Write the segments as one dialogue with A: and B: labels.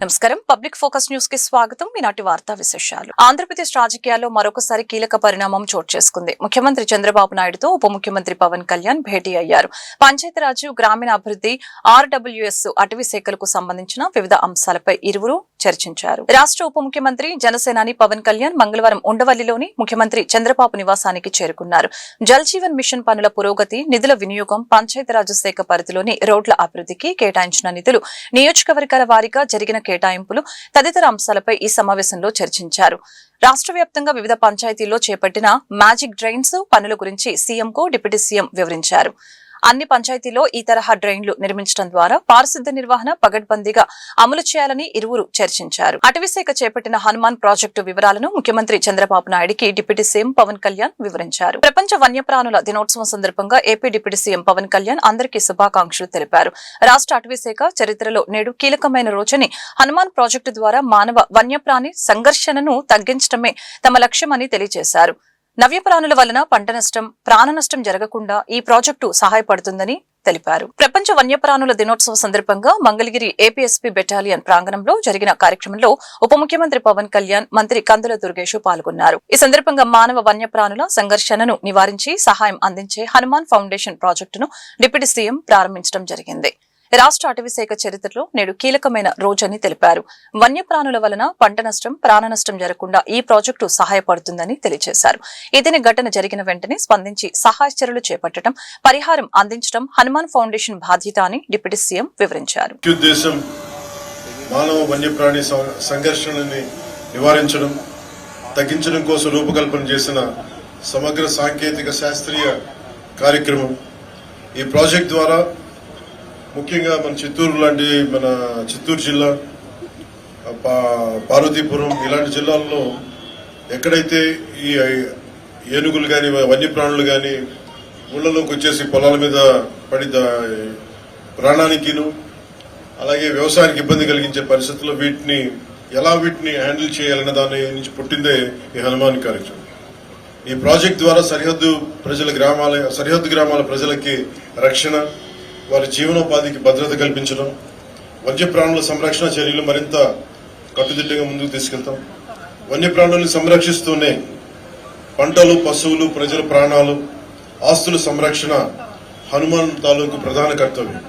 A: నమస్కారం. Public focus news కి స్వాగతం. ఈనాటి వార్తా విశేషాలు. ఆంధ్రప్రదేశ్ రాజకీయాల్లో మరొకసారి కీలక పరిణామం చోటు చేసుకుంది. ముఖ్యమంత్రి చంద్రబాబు నాయుడుతో ఉప ముఖ్యమంత్రి పవన్ కళ్యాణ్ భేటీ అయ్యారు. పంచాయతీరాజ్, గ్రామీణాభివృద్ధి, ఆర్డబ్ల్యూఎస్, అటవీ శాఖలకు సంబంధించిన వివిధ అంశాలపై ఇరువురు చర్చించారు. రాష్ట్ర ఉప ముఖ్యమంత్రి జనసేనాని పవన్ కళ్యాణ్ మంగళవారం ఉండవల్లిలోని ముఖ్యమంత్రి చంద్రబాబు నివాసానికి చేరుకున్నారు. జల్ జీవన్ మిషన్ పనుల పురోగతి, నిధుల వినియోగం, పంచాయతీరాజ్ శాఖ పరిధిలోని రోడ్ల అభివృద్ధికి కేటాయించిన నిధులు, నియోజకవర్గాల వారీగా జరిగిన కేటాయింపులు తదితర అంశాలపై ఈ సమావేశంలో చర్చించారు. రాష్ట్ర వ్యాప్తంగా వివిధ పంచాయతీల్లో చేపట్టిన మ్యాజిక్ డ్రైన్స్ పనుల గురించి సీఎంకు డిప్యూటీ సీఎం వివరించారు. అన్ని పంచాయతీల్లో ఈ తరహా డ్రైన్లు నిర్మించడం ద్వారా పారిశుద్ధ్య నిర్వహణ పగడ్బందీగా అమలు చేయాలని ఇరువురు చర్చించారు. అటవీశాఖ చేపట్టిన హనుమాన్ ప్రాజెక్టు వివరాలను ముఖ్యమంత్రి చంద్రబాబు నాయుడికి డిప్యూటీ సీఎం పవన్ కళ్యాణ్ వివరించారు. ప్రపంచ వన్యప్రాణుల దినోత్సవం సందర్భంగా AP deputy CM Pawan Kalyan అందరికీ శుభాకాంక్షలు తెలిపారు. రాష్ట్ర అటవీశాఖ చరిత్రలో నేడు కీలకమైన రోజని, హనుమాన్ ప్రాజెక్టు ద్వారా మానవ వన్యప్రాణి సంఘర్షణను తగ్గించడమే తమ లక్ష్యమని తెలియజేశారు. నవ్యప్రాణుల వలన పంట నష్టం, ప్రాణ నష్టం జరగకుండా ఈ ప్రాజెక్టు సహాయపడుతుందని తెలిపారు. ప్రపంచ వన్యప్రాణుల దినోత్సవం సందర్భంగా మంగళగిరి ఏపీఎస్పీ బెటాలియన్ ప్రాంగణంలో జరిగిన కార్యక్రమంలో ఉప ముఖ్యమంత్రి పవన్ కళ్యాణ్, మంత్రి కందుల దుర్గేష్ పాల్గొన్నారు. ఈ సందర్భంగా మానవ వన్యప్రాణుల సంఘర్షణను నివారించి సహాయం అందించే హనుమాన్ ఫౌండేషన్ ప్రాజెక్టును డిప్యూటీ సీఎం ప్రారంభించడం జరిగింది. రాష్ట్ర అటవీశాఖ చరిత్రలో నేడు కీలకమైన రోజని తెలిపారు. వన్యప్రాణుల వలన పంట నష్టం, ప్రాణ నష్టం జరగకుండా ఈ ప్రాజెక్టు సహాయపడుతుందని తెలియజేశారు. ఏదైనా ఘటన జరిగిన వెంటనే స్పందించి సహాయ చర్యలు చేపట్టడం, పరిహారం అందించడం హనుమాన్ ఫౌండేషన్ బాధ్యత అని డిప్యూటీ సీఎం వివరించారు.
B: మానవ వన్యప్రాణి సంఘర్షణని నివారించడం, తగ్గించడం కోసం రూపకల్పన చేసిన సమగ్ర సాంకేతిక శాస్త్రీయ కార్యక్రమం. ఈ ప్రాజెక్ట్ ద్వారా ముఖ్యంగా మన చిత్తూరు జిల్లా, పార్వతీపురం ఇలాంటి జిల్లాల్లో ఎక్కడైతే ఈ ఏనుగులు కానీ వన్యప్రాణులు కానీ ఊళ్ళలోకి వచ్చేసి పొలాల మీద పడి ప్రాణానికిను అలాగే వ్యవసాయానికి ఇబ్బంది కలిగించే పరిస్థితుల్లో వీటిని హ్యాండిల్ చేయాలన్న దాని నుంచి పుట్టిందే ఈ హనుమాన్ కార్యక్రమం. ఈ ప్రాజెక్ట్ ద్వారా సరిహద్దు గ్రామాల ప్రజలకి రక్షణ, వారి జీవనోపాధికి భద్రత కల్పించడం, వన్యప్రాణుల సంరక్షణ చర్యలు మరింత కట్టుదిట్టంగా ముందుకు తీసుకెళ్తాం. వన్యప్రాణులను సంరక్షిస్తూనే పంటలు, పశువులు, ప్రజల ప్రాణాలు, ఆస్తుల సంరక్షణ హనుమాన్ తాలూకు ప్రధాన కర్తవ్యం.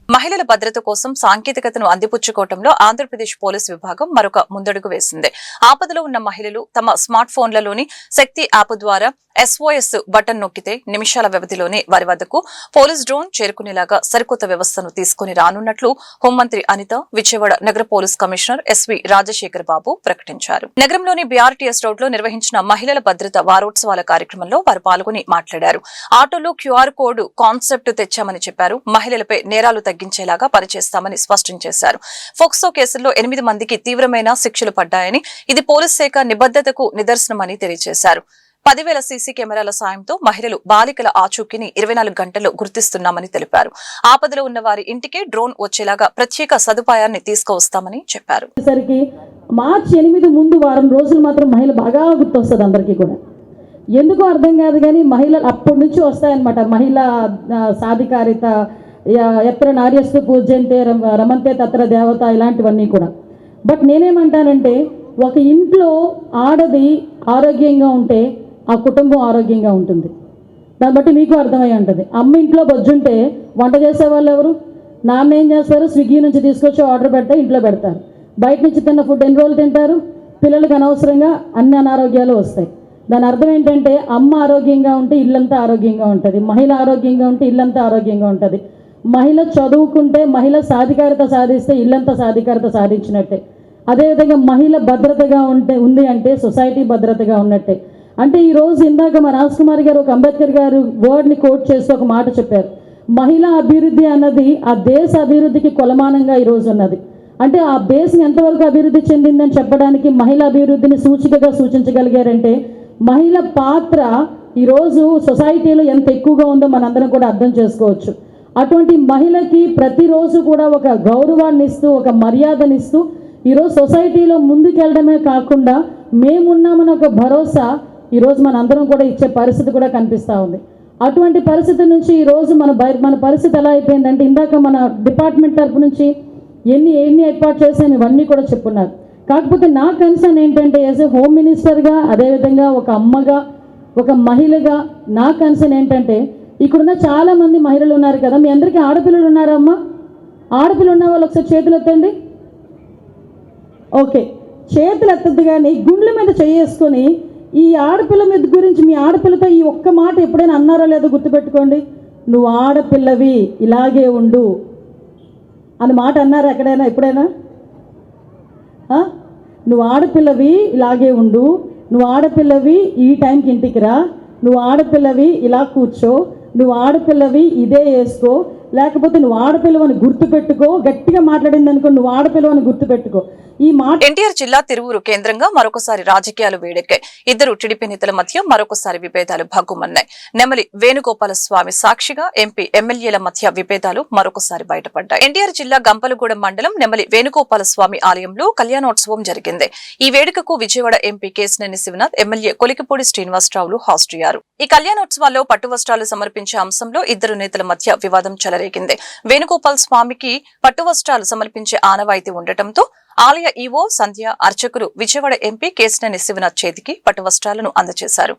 A: మహిళల భద్రత కోసం సాంకేతికతను అందిపుచ్చుకోవడంలో ఆంధ్రప్రదేశ్ పోలీసు విభాగం మరొక ముందడుగు వేసింది. ఆపదలో ఉన్న మహిళలు తమ స్మార్ట్ ఫోన్లలోని శక్తి యాప్ ద్వారా SOS బటన్ నొక్కితే నిమిషాల వ్యవధిలోనే వారి వద్దకు పోలీస్ డ్రోన్ చేరుకునేలాగా సరికొత్త వ్యవస్థను తీసుకుని రానున్నట్లు హోంమంత్రి అనిత, విజయవాడ నగర పోలీస్ కమిషనర్ SV రాజశేఖర్ బాబు ప్రకటించారు. నగరంలోని BRTS రోడ్లో నిర్వహించిన మహిళల భద్రత వారోత్సవాల కార్యక్రమంలో వారు పాల్గొని మాట్లాడారు. ఆటోలో QR కోడ్ కాన్సెప్ట్ తెచ్చామని చెప్పారు. మహిళలపై నేరాలు తగ్గించేలాగా పనిచేస్తామని స్పష్టం చేశారు. ఫోక్సో కేసుల్లో 8 మందికి తీవ్రమైన శిక్షలు పడ్డాయని, ఇది పోలీస్ శాఖ నిబద్ధతకు నిదర్శనమని తెలియజేశారు. 10,000 సీసీ కెమెరాల సాయంతో మహిళలు, బాలికల ఆచూకీని 24 గంటల్లో గుర్తిస్తున్నామని తెలిపారు. ఆపదలో ఉన్న వారి ఇంటికి డ్రోన్ వచ్చేలాగా ప్రత్యేక సదుపాయాన్ని తీసుకువస్తామని చెప్పారు.
C: మార్చి 8 ముందు వారం రోజులు మాత్రం మహిళ బాగా గుర్తొస్తుంది అందరికీ కూడా. ఎందుకో అర్థం కాదు కానీ మహిళలు అప్పటి నుంచి వస్తాయన్నమాట. మహిళా సాధికారిత, ఎత్ర నార్యస్తు పూజ్యంతే రమంతే తత్ర దేవత, ఇలాంటివన్నీ కూడా. బట్ నేనేమంటానంటే, ఒక ఇంట్లో ఆడది ఆరోగ్యంగా ఉంటే ఆ కుటుంబం ఆరోగ్యంగా ఉంటుంది. దాన్ని బట్టి మీకు అర్థమై ఉంటుంది. అమ్మ ఇంట్లో బొజ్జుంటే వంట చేసేవాళ్ళు ఎవరు? నాన్న ఏం చేస్తారు? స్విగ్గీ నుంచి తీసుకొచ్చి ఆర్డర్ పెడితే ఇంట్లో పెడతారు. బయట నుంచి తిన్న ఫుడ్ ఎన్ని రోజులు తింటారు? పిల్లలకి అనవసరంగా అన్ని అనారోగ్యాలు వస్తాయి. దాని అర్థం ఏంటంటే, అమ్మ ఆరోగ్యంగా ఉంటే ఇల్లంతా ఆరోగ్యంగా ఉంటుంది, మహిళ ఆరోగ్యంగా ఉంటే ఇల్లంతా ఆరోగ్యంగా ఉంటుంది. మహిళ చదువుకుంటే, మహిళ సాధికారత సాధిస్తే ఇల్లంతా సాధికారత సాధించినట్టే. అదేవిధంగా మహిళ భద్రతగా ఉంది అంటే సొసైటీ భద్రతగా ఉన్నట్టే. అంటే ఈరోజు ఇందాక మా రాజ్ కుమార్ గారు, ఒక అంబేద్కర్ గారు వర్డ్ని కోట్ చేస్తూ ఒక మాట చెప్పారు. మహిళా అభివృద్ధి అన్నది ఆ దేశ అభివృద్ధికి కొలమానంగా ఈరోజు ఉన్నది. అంటే ఆ దేశం ఎంతవరకు అభివృద్ధి చెందిందని చెప్పడానికి మహిళా అభివృద్ధిని సూచికగా సూచించగలిగారంటే, మహిళ పాత్ర ఈరోజు సొసైటీలో ఎంత ఎక్కువగా ఉందో మనందరం కూడా అర్థం చేసుకోవచ్చు. అటువంటి మహిళకి ప్రతిరోజు కూడా ఒక గౌరవాన్ని ఇస్తూ, ఒక మర్యాదనిస్తూ ఈరోజు సొసైటీలో ముందుకెళ్ళడమే కాకుండా మేమున్నామని ఒక భరోసా ఈరోజు మనందరం కూడా ఇచ్చే పరిస్థితి కూడా కనిపిస్తూ ఉంది. అటువంటి పరిస్థితి నుంచి ఈరోజు మన పరిస్థితి ఎలా అయిపోయిందంటే, ఇందాక మన డిపార్ట్మెంట్ తరపు నుంచి ఎన్ని ఎన్ని ఏర్పాటు చేశాను ఇవన్నీ కూడా చెప్పున్నారు. కాకపోతే నా కన్సర్న్ ఏంటంటే యాజ్ ఏ హోమ్ మినిస్టర్గా, అదేవిధంగా ఒక అమ్మగా, ఒక మహిళగా నా కన్సర్న్ ఏంటంటే ఇక్కడున్న చాలామంది మహిళలు ఉన్నారు కదా, మీ అందరికీ ఆడపిల్లలు ఉన్నారమ్మా? ఆడపిల్లలు ఉన్న వాళ్ళు ఒకసారి చేతులు ఎత్తండి. ఓకే, చేతులు ఎత్తద్దు కానీ గుండెల మీద చేసుకొని ఈ ఆడపిల్ల మీద గురించి మీ ఆడపిల్లతో ఈ ఒక్క మాట ఎప్పుడైనా అన్నారో లేదో గుర్తుపెట్టుకోండి. నువ్వు ఆడపిల్లవి ఇలాగే ఉండు అని మాట అన్నారా ఎక్కడైనా ఎప్పుడైనా? నువ్వు ఆడపిల్లవి ఇలాగే ఉండు, నువ్వు ఆడపిల్లవి ఈ టైంకి ఇంటికి రా, నువ్వు ఆడపిల్లవి ఇలా కూర్చో, నువ్వు ఆడపిల్లవి ఇదే వేసుకో, లేకపోతే నువ్వు ఆడపిల్లవని గుర్తుపెట్టుకో. గట్టిగా మాట్లాడింది అనుకో, నువ్వు ఆడపిల్లవని గుర్తుపెట్టుకో. ఈ మాట
A: ఎన్టీఆర్ జిల్లా తిరువూరు కేంద్రంగా మరొకసారి రాజకీయాలు వేడెక్కాయి. ఇద్దరు టీడీపీ నేతల మధ్య మరొకసారి విభేదాలు భగ్గుమన్నాయి. నెమలి వేణుగోపాల స్వామి సాక్షిగా ఎంపీ ఎమ్మెల్యేల మధ్య విభేదాలు మరొకసారి బయటపడ్డాయి. ఎన్టీఆర్ జిల్లా గంపలగూడెం మండలం నెమలి వేణుగోపాల స్వామి ఆలయంలో కళ్యాణోత్సవం జరిగింది. ఈ వేడుకకు విజయవాడ ఎంపీ కేశినేని శివనాథ్, ఎమ్మెల్యే కొలికిపూడి శ్రీనివాసరావులు హాజరయ్యారు. ఈ కళ్యాణోత్సవాల్లో పట్టు వస్త్రాలు సమర్పించే అంశంలో ఇద్దరు నేతల మధ్య వివాదం చెలరేగింది. వేణుగోపాల్ స్వామికి పట్టు వస్త్రాలు సమర్పించే ఆనవాయితీ ఉండటంతో ఆలయ ఈవో సంధ్య అర్చకులు విజయవాడ ఎంపీ కేశినేని శివనాథ్ చేతికి పట్టు వస్త్రాలను అందజేశారు.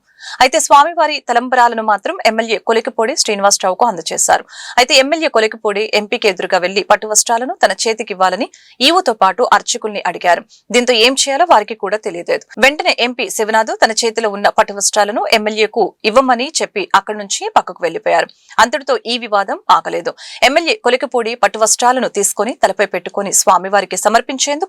A: అయితే స్వామివారి తలంబరాలను మాత్రం ఎమ్మెల్యే కొలికిపూడి శ్రీనివాసరావుకు అందజేశారు. అయితే ఎమ్మెల్యే కొలికిపూడి ఎంపీకి ఎదురుగా వెళ్లి పట్టు వస్త్రాలను తన చేతికివ్వాలని ఈవోతో పాటు అర్చకుల్ని అడిగారు. దీంతో ఏం చేయాలో వారికి కూడా తెలియలేదు. వెంటనే ఎంపీ శివనాథ్ తన చేతిలో ఉన్న పట్టు వస్త్రాలను ఎమ్మెల్యేకు ఇవ్వమని చెప్పి అక్కడి నుంచి పక్కకు వెళ్లిపోయారు. అంతటితో ఈ వివాదం ఆగలేదు. ఎమ్మెల్యే కొలికిపూడి పట్టు వస్త్రాలను తీసుకుని తలపై పెట్టుకుని స్వామివారికి సమర్పించేందుకు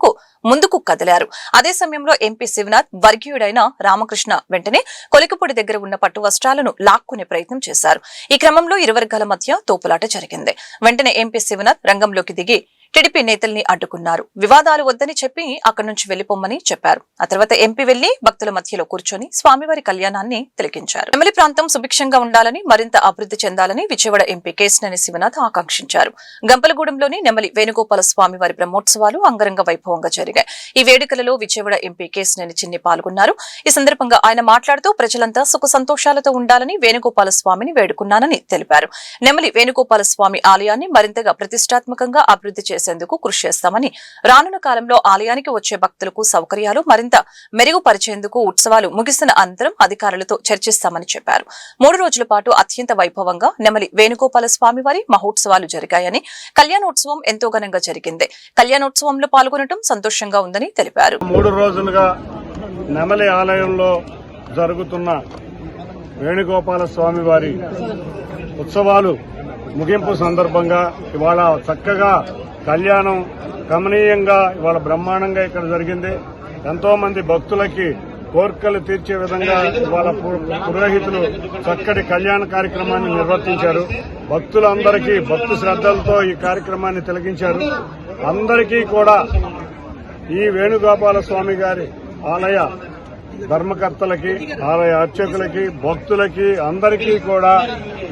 A: ముందుకు కదిలారు. అదే సమయంలో ఎంపీ శివనాథ్ వర్గీయుడైన రామకృష్ణ వెంటనే కొలికిపూడి దగ్గర ఉన్న పట్టు వస్త్రాలను లాక్కునే ప్రయత్నం చేశారు. ఈ క్రమంలో ఇరు వర్గాల మధ్య తోపులాట జరిగింది. వెంటనే ఎంపీ శివనాథ్ రంగంలోకి దిగి టీడీపీ నేతల్ని అడ్డుకున్నారు. వివాదాలు వద్దని చెప్పి అక్కడి నుంచి వెళ్లిపోమ్మని చెప్పారు. ఆ తర్వాత ఎంపీ వెళ్లి భక్తుల మధ్యలో కూర్చొని స్వామివారి కళ్యాణాన్ని తిలకించారు. నెమలి ప్రాంతం సుభిక్షంగా ఉండాలని, మరింత అభివృద్ధి చెందాలని విజయవాడ ఎంపీ కేశినేని శివనాథ్ ఆకాంక్షించారు. గంపలగూడెంలోని నెమలి వేణుగోపాల స్వామివారి బ్రహ్మోత్సవాలు అంగరంగ వైభవంగా జరిగాయి. ఈ వేడుకలలో విజయవాడ ఎంపీ కేశినేని చిన్ని పాల్గొన్నారు. ఈ సందర్భంగా ఆయన మాట్లాడుతూ ప్రజలంతా సుఖ సంతోషాలతో ఉండాలని వేణుగోపాల స్వామిని వేడుకున్నానని తెలిపారు. నెమలి వేణుగోపాల స్వామి ఆలయాన్ని మరింతగా ప్రతిష్టాత్మకంగా అభివృద్ధి చేసేందుకు కృషి చేస్తామని, రానున్న కాలంలో ఆలయానికి వచ్చే భక్తులకు సౌకర్యాలు మరింత మెరుగుపరిచేందుకు ఉత్సవాలు ముగిసిన అనంతరం అధికారులతో చర్చిస్తామని చెప్పారు. 3 రోజుల పాటు అత్యంత వైభవంగా నెమలి వేణుగోపాల స్వామివారి మహోత్సవాలు జరిగాయని, కళ్యాణోత్సవం ఎంతో ఘనంగా జరిగింది. కళ్యాణోత్సవంలో పాల్గొనడం సంతోషంగా ఉందని తెలిపారు.
D: 3 రోజులుగా నెమలి ఆలయంలో జరుగుతున్న వేణుగోపాల స్వామివారి ఉత్సవాలు ముగింపు సందర్భంగా ఇవాళ చక్కగా కళ్యాణం గమనీయంగా ఇవాళ బ్రహ్మాండంగా ఇక్కడ జరిగింది. ఎంతో మంది భక్తులకి కోర్కెలు తీర్చే విధంగా ఇవాళ పురోహితులు చక్కటి కళ్యాణ కార్యక్రమాన్ని నిర్వర్తించారు. భక్తులందరికీ భక్తి శ్రద్దలతో ఈ కార్యక్రమాన్ని తిలకించారు. అందరికీ కూడా ఈ వేణుగోపాల స్వామి గారి ఆలయ ధర్మకర్తలకి, ఆలయ అర్చకులకి, భక్తులకి అందరికీ కూడా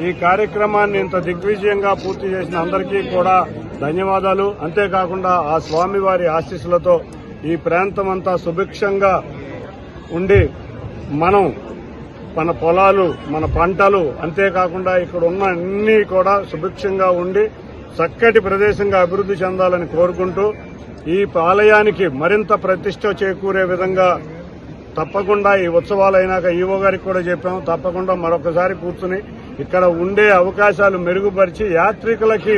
D: ఈ కార్యక్రమాన్ని ఇంత దిగ్విజయంగా పూర్తి చేసిన అందరికీ కూడా ధన్యవాదాలు. అంతేకాకుండా ఆ స్వామివారి ఆశీస్సులతో ఈ ప్రాంతం అంతా సుభిక్షంగా ఉండి మన పొలాలు, మన పంటలు, అంతేకాకుండా ఇక్కడ ఉన్న అన్ని కూడా సుభిక్షంగా ఉండి చక్కటి ప్రదేశంగా అభివృద్ధి చెందాలని కోరుకుంటూ ఈ ఆలయానికి మరింత ప్రతిష్ట చేకూరే విధంగా తప్పకుండా ఈ ఉత్సవాలు అయినాక ఈవో గారికి కూడా చెప్పాము, తప్పకుండా మరొకసారి కూర్చుని ఇక్కడ ఉండే అవకాశాలు మెరుగుపరిచి యాత్రికులకి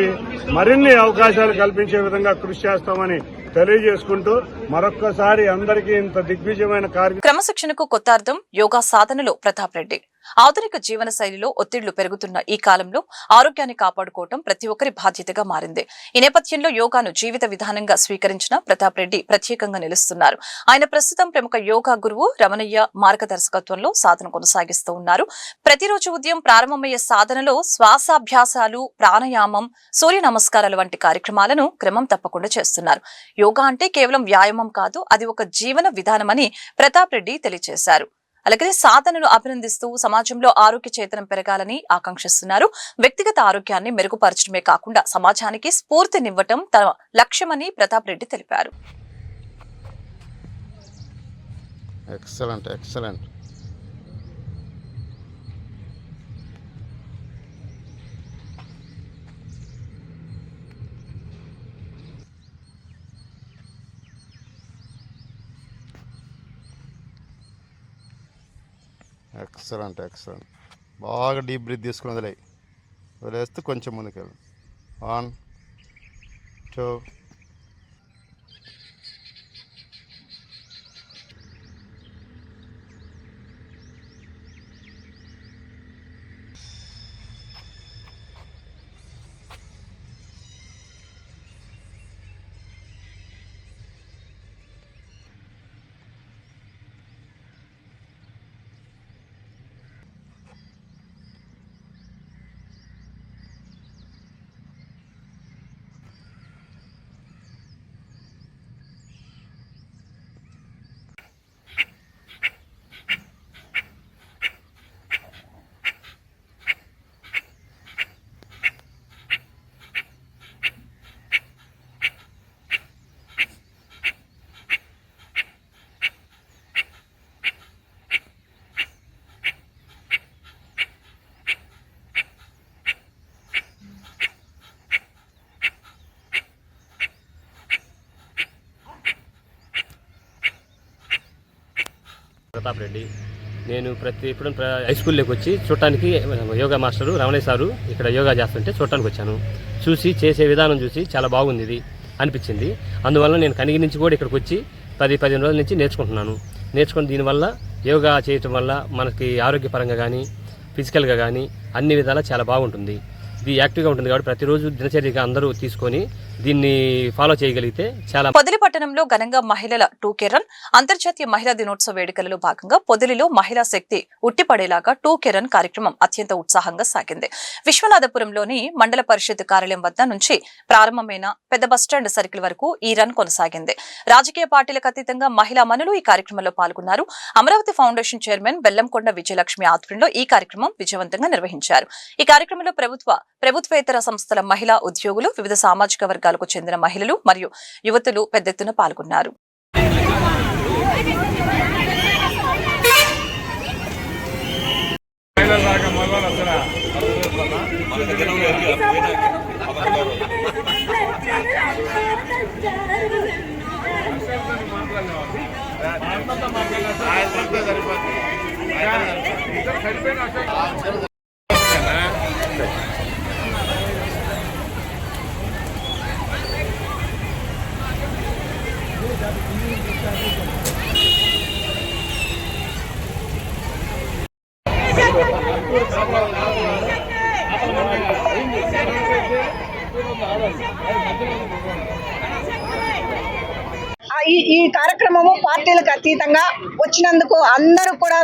D: మరిన్ని అవకాశాలు కల్పించే విధంగా కృషి చేస్తామని తెలియజేసుకుంటూ మరొక్కసారి అందరికీ ఇంత దిగ్విజయమైన
A: క్రమశిక్షణకు కొత్త అర్థం యోగా సాధనలో ప్రతాప్ రెడ్డి. ఆధునిక జీవన శైలిలో ఒత్తిళ్లు పెరుగుతున్న ఈ కాలంలో ఆరోగ్యాన్ని కాపాడుకోవడం ప్రతి ఒక్కరి బాధ్యతగా మారింది. ఈ నేపథ్యంలో యోగాను జీవిత విధానంగా స్వీకరించిన ప్రతాప్ రెడ్డి ప్రత్యేకంగా నిలుస్తున్నారు. ఆయన ప్రస్తుతం ప్రముఖ యోగా గురువు రమణయ్య మార్గదర్శకత్వంలో సాధన కొనసాగిస్తూ ఉన్నారు. ప్రతిరోజు ఉదయం ప్రారంభమయ్యే సాధనలో శ్వాసాభ్యాసాలు, ప్రాణాయామం, సూర్య నమస్కారాలు వంటి కార్యక్రమాలను క్రమం తప్పకుండా చేస్తున్నారు. యోగా అంటే కేవలం వ్యాయామం కాదు, అది ఒక జీవన విధానమని ప్రతాప్ రెడ్డి తెలియజేశారు. అలాగే సాధనను అభినందిస్తూ సమాజంలో ఆరోగ్య చైతన్యం పెరగాలని ఆకాంక్షిస్తున్నారు. వ్యక్తిగత ఆరోగ్యాన్ని మెరుగుపరచడమే కాకుండా సమాజానికి స్ఫూర్తినివ్వటం తన లక్ష్యమని ప్రతాప్ రెడ్డి తెలిపారు.
E: ఎక్సలెంట్. Excellent excellent. బాగా డీప్ బ్రీత్ తీసుకుని వదిలేస్తే కొంచెం ముందుకెళ్ళి 1 2.
F: ప్రతాప్ రెడ్డి. నేను ఇప్పుడు హై స్కూల్లోకి వచ్చి చూడటానికి యోగా మాస్టరు రమణయ్య సారు ఇక్కడ యోగా చేస్తుంటే చూడటానికి వచ్చాను. చూసి చేసే విధానం చూసి చాలా బాగుంది ఇది అనిపించింది. అందువల్ల నేను కనిగి నుంచి కూడా ఇక్కడికి వచ్చి 10-15 రోజుల నుంచి నేర్చుకుని దీనివల్ల యోగా చేయటం వల్ల మనకి ఆరోగ్యపరంగా కానీ ఫిజికల్గా కానీ అన్ని విధాలా చాలా బాగుంటుంది. ఇది యాక్టివ్గా ఉంటుంది కాబట్టి ప్రతిరోజు దినచర్యగా అందరూ తీసుకొని దీన్ని ఫాలో చేయగలిగితే చాలా.
A: పొదిలి పట్టణంలో ఘనంగా మహిళల 2K రన్ అంతర్జాతీయ మహిళా దినోత్సవ వేడుకలలో భాగంగా పొదిలిలో మహిళా శక్తి ఉట్టిపడేలాగా 2K రన్ కార్యక్రమం అత్యంత ఉత్సాహంగా సాగింది. విశ్వనాథపురంలోని మండల పరిషత్ కార్యాలయం వద్ద నుంచి ప్రారంభమైన పెద్ద బస్టాండ్ సర్కిల్ వరకు ఈ రన్ కొనసాగింది. రాజకీయ పార్టీలకు అతీతంగా మహిళా మనులు ఈ కార్యక్రమంలో పాల్గొన్నారు. అమరావతి ఫౌండేషన్ చైర్మన్ బెల్లంకొండ విజయలక్ష్మి ఆధ్వర్యంలో ఈ కార్యక్రమం విజయవంతంగా నిర్వహించారు. ఈ కార్యక్రమంలో ప్రభుత్వేతర సంస్థల మహిళా ఉద్యోగులు, వివిధ సామాజిక వర్గాలకు చెందిన మహిళలు మరియు యువతులు పెద్ద ఎత్తున పాల్గొన్నారు.
G: ఈ కార్యక్రమము పార్టీలకు అతీతంగా వచ్చినందుకు అందరూ కూడా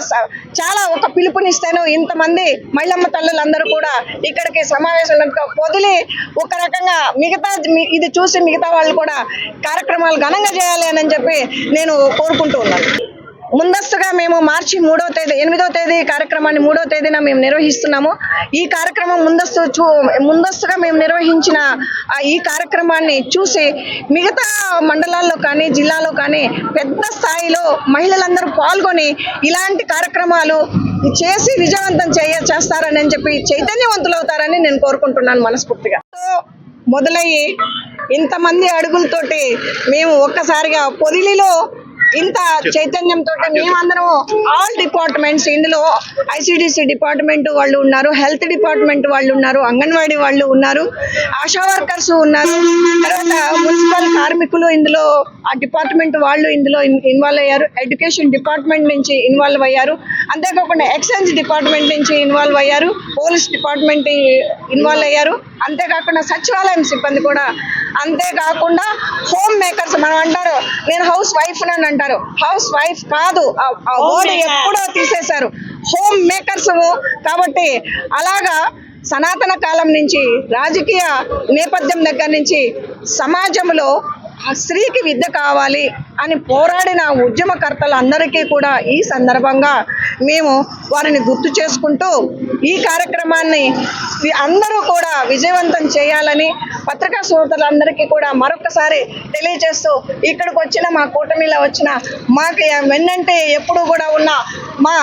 G: చాలా ఒక పిలుపునిస్తాను. ఇంతమంది మహిళమ్మ తల్లులందరూ కూడా ఇక్కడికి సమావేశం పొదిలి ఒక రకంగా మిగతా ఇది చూసి మిగతా వాళ్ళు కూడా కార్యక్రమాలు ఘనంగా చేయాలి అని చెప్పి నేను కోరుకుంటూ ఉన్నాను. ముందస్తుగా మేము మార్చి 8వ తేదీ కార్యక్రమాన్ని 3వ తేదీన మేము నిర్వహిస్తున్నాము. ఈ కార్యక్రమం ముందస్తుగా మేము నిర్వహించిన ఈ కార్యక్రమాన్ని చూసి మిగతా మండలాల్లో కానీ జిల్లాలో కానీ పెద్ద స్థాయిలో మహిళలందరూ పాల్గొని ఇలాంటి కార్యక్రమాలు చేసి విజయవంతం చేస్తారని చెప్పి చైతన్యవంతులు అవుతారని నేను కోరుకుంటున్నాను మనస్ఫూర్తిగా. మొదలయ్యి ఇంతమంది అడుగులతోటి మేము ఒక్కసారిగా పొదిలిలో ఇంత చైతన్యంతో మేమందరం ఆల్ డిపార్ట్మెంట్స్, ఇందులో ICDC డిపార్ట్మెంట్ వాళ్ళు ఉన్నారు, హెల్త్ డిపార్ట్మెంట్ వాళ్ళు ఉన్నారు, అంగన్వాడీ వాళ్ళు ఉన్నారు, ఆశా వర్కర్స్ ఉన్నారు, తర్వాత మున్సిపల్ కార్మికులు ఇందులో ఆ డిపార్ట్మెంట్ వాళ్ళు ఇందులో ఇన్వాల్వ్ అయ్యారు, ఎడ్యుకేషన్ డిపార్ట్మెంట్ నుంచి ఇన్వాల్వ్ అయ్యారు, అంతేకాకుండా ఎక్సైజ్ డిపార్ట్మెంట్ నుంచి ఇన్వాల్వ్ అయ్యారు, పోలీస్ డిపార్ట్మెంట్ ఇన్వాల్వ్ అయ్యారు, అంతేకాకుండా సచివాలయం సిబ్బంది కూడా, అంతేకాకుండా హోమ్ మేకర్స్. మనం అంటారు నేను హౌస్ వైఫ్ అని అంటారు, హౌస్ వైఫ్ కాదు, ఆ వర్డ్ ఎప్పుడో తీసేశారు, హోమ్ మేకర్స్. కాబట్టి అలాగా సనాతన కాలం నుంచి రాజకీయ నేపథ్యం దగ్గర నుంచి సమాజంలో స్త్రీకి విద్య కావాలి అని పోరాడిన ఉద్యమకర్తలందరికీ కూడా ఈ సందర్భంగా మేము వారిని గుర్తు చేసుకుంటూ ఈ కార్యక్రమాన్ని అందరూ కూడా విజయవంతం చేయాలని పత్రికా సోదరులందరికీ కూడా మరొకసారి తెలియజేస్తూ, ఇక్కడికి వచ్చిన మా కూటమిలో వచ్చిన మాకు వెన్నంటే ఎప్పుడూ కూడా ఉన్న మా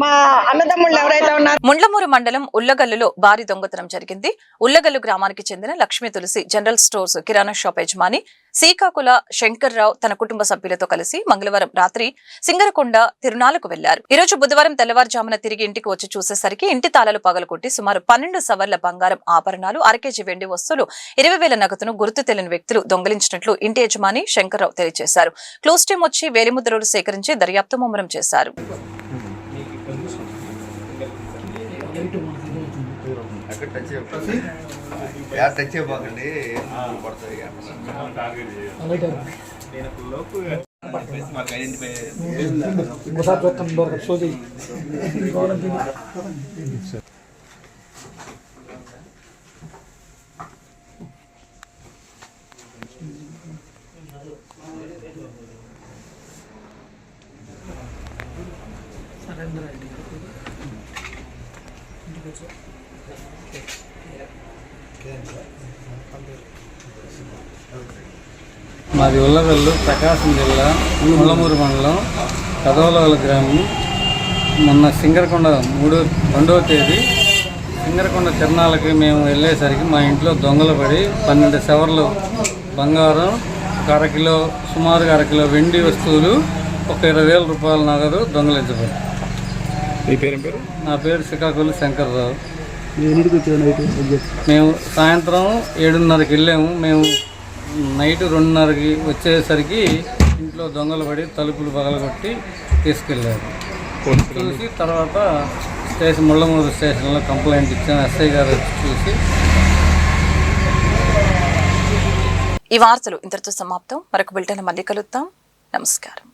G: మా అన్నదమ్ముళ్ళు ఎవరైతే ఉన్నారో
A: ముండ్లమూరు మండలం ఉల్లగల్లులో భారీ దొంగతనం జరిగింది. ఉల్లగల్లు గ్రామానికి చెందిన లక్ష్మీ తులసి జనరల్ స్టోర్స్ కిరాణా షాప్ యజమాని శ్రీకాకుళ శంకర్రావు తన కుటుంబ సభ్యులతో కలిసి మంగళవారం రాత్రి సింగరకొండ తిరునాలకు వెళ్లారు. ఈ రోజు బుధవారం తెల్లవారుజామున తిరిగి ఇంటికి వచ్చి చూసేసరికి ఇంటి తాళాలు పగలగొట్టి సుమారు 12 సవర్ల బంగారం ఆభరణాలు, 1 కేజీ వెండి వస్తువులు, 20,000 నగదును గుర్తు తెలియని వ్యక్తులు దొంగిలించినట్లు ఇంటి యజమాని శంకర్రావు తెలియజేశారు. క్లోజ్ టీం వచ్చి వేలిముద్రలు సేకరించి దర్యాప్తు ముమ్మరం చేశారు.
H: మాది ఉల్లగల్లు, ప్రకాశం జిల్లా, ముళ్ళమూరు మండలం, కదవలవల గ్రామం. మొన్న సింగరకొండ 2వ తేదీ సింగరకొండ తిరణాలకి మేము వెళ్ళేసరికి మా ఇంట్లో దొంగలు పడి 12 సవర్లు బంగారం, సుమారుగా 1 కిలో వెండి వస్తువులు, ఒక 20,000 రూపాయల నగదు దొంగలించబడి. నా పేరు శ్రీకాకుళ శంకర్రావు. మేము సాయంత్రం 7:30కి వెళ్ళాము. మేము నైట్ 2:30కి వచ్చేసరికి ఇంట్లో దొంగలు పడి తలుపులు పగలగొట్టి తీసుకెళ్ళారు. చూసి తర్వాత ముళ్ళమూరు స్టేషన్లో కంప్లైంట్ ఇచ్చాను. ఎస్ఐ గారు వచ్చి చూసి.
A: ఈ వార్తలు ఇంతటితో సమాప్తం. మరొక బులెటిన్ మళ్ళీ కలుద్దాం. నమస్కారం.